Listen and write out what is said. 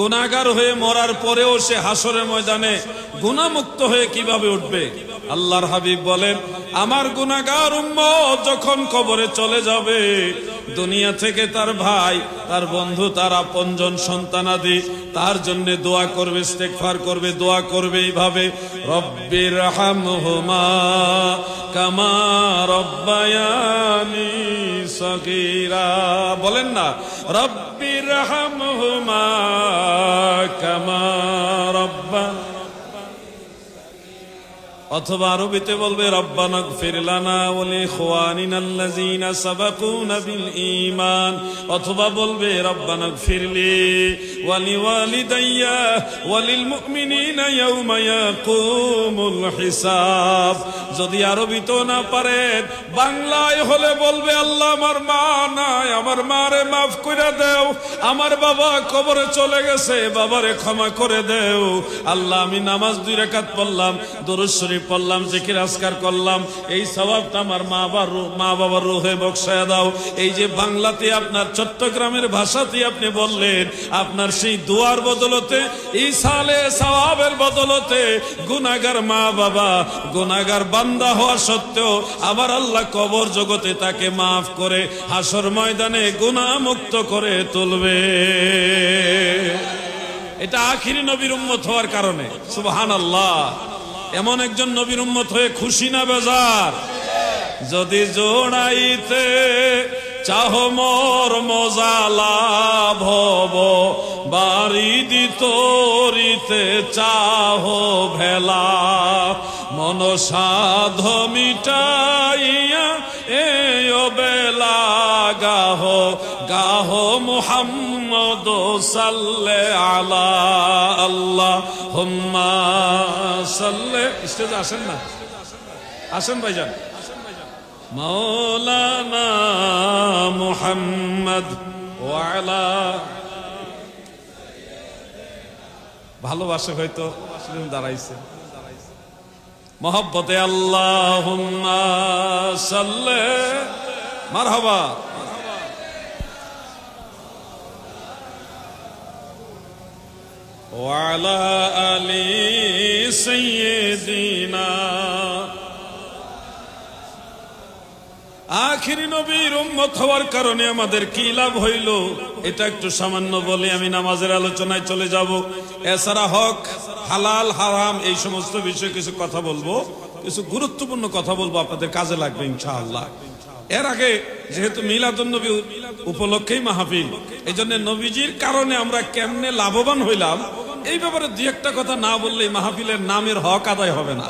গুনাহগার হয়ে মরার পরেও সে হাসরের ময়দানে গুনাহমুক্ত হয়ে কিভাবে উঠবে? আল্লাহর হাবিব বলেন, আমার গুনাহগার উম্মত যখন কবরে চলে যাবে, দুনিয়া থেকে তার ভাই, তার বন্ধু, তার আপনজন, সন্তানাদি তার জন্য দোয়া করবে, ইস্তেগফার করবে, দোয়া করবে এইভাবে, রব্বির হামহুমা কামা রব্বায়ানি সগীরা। বলেন না, রব্বির হামহুমা কামা রব্বা। অথবা আরবিতে বলবে, রব্বানা গফির লানা ওয়া লিইখওয়ানিনা আল্লাযীনা সাবাকুনা বিল ঈমান। অথবা বলবে, রব্বানা গফিরলি ওয়া লিওয়ালিদাইয়া ওয়া লিল মুমিনিনা ইয়াওমা ইয়াকুমুল হিসাব। যদি আরবিতেও না পারেন, বাংলায় হলে বলবে, আল্লাহ আমার মা নাই, আমার মারে মাফ করে দেও। আমার বাবা কবরে চলে গেছে, বাবারে ক্ষমা করে দেও। আল্লাহ আমি নামাজ 2 রাকাত পড়লাম, দরুদ শরীফ পড়লাম, জিকির আজকার করলাম, এই সওয়াবটা আমার মা বাবার রূহে বখশায়া দাও। এই যে বাংলাতে আপনার চট্টগ্রামের ভাষাতে আপনি বললেন, আপনার সেই দোয়ার বদলতে, ইসালে সওয়াবের বদলতে গুনাহগার মা বাবা, গুনাহগার বান্দা হওয়া সত্ত্বেও আবার আল্লাহ কবর জগতে তাকে মাফ করে হাসর ময়দানে গুনাহমুক্ত করে তুলবে। এটা আখিরি নবীর উম্মত হওয়ার কারণে। সুবহানাল্লাহ। এমন একজন নবীর উম্মত হয়ে খুশি না বেজার? যদি জোড়াইতে চাহ মোর মজা লাভ হব, বাড়ি দিতরিতে চাহ ভেলা, মন সাধ মিটাইয়া এই বেলা গাহ গাহ মুহাম্মদ সাল্লে আলা আল্লাহুম্মা সাল্লে। স্টেজে আসেন না, আসেন ভাইজান। মাওলানা মুহাম্মদ ওয়া আলা। ভালোবাসে হয়তো দাঁড়াইছে মহব্বতে, আল্লাহুম্মা সাল্লে। মারহাবা। ওয়া আলা আলি সাইয়্যিদিনা। আখিরি নবীর উম্মত হওয়ার কারণে আমাদের কি লাভ হইল, এটা একটু সামান্য বলে আমি নামাজের আলোচনায় চলে যাব। এছাড়া হক, হালাল, হারাম এই সমস্ত বিষয়ে কিছু কথা বলবো, কিছু গুরুত্বপূর্ণ কথা বলবো, আপনাদের কাজে লাগবে ইনশাআল্লাহ। এর আগে যেহেতু মিলাদুন নবী উপলক্ষেই মাহফিল, এই জন্য নবীজির কারণে আমরা কেমনে লাভবান হইলাম এই ব্যাপারে 2-1টা কথা না বললে মাহফিলের নামের হক আদায় হবে না।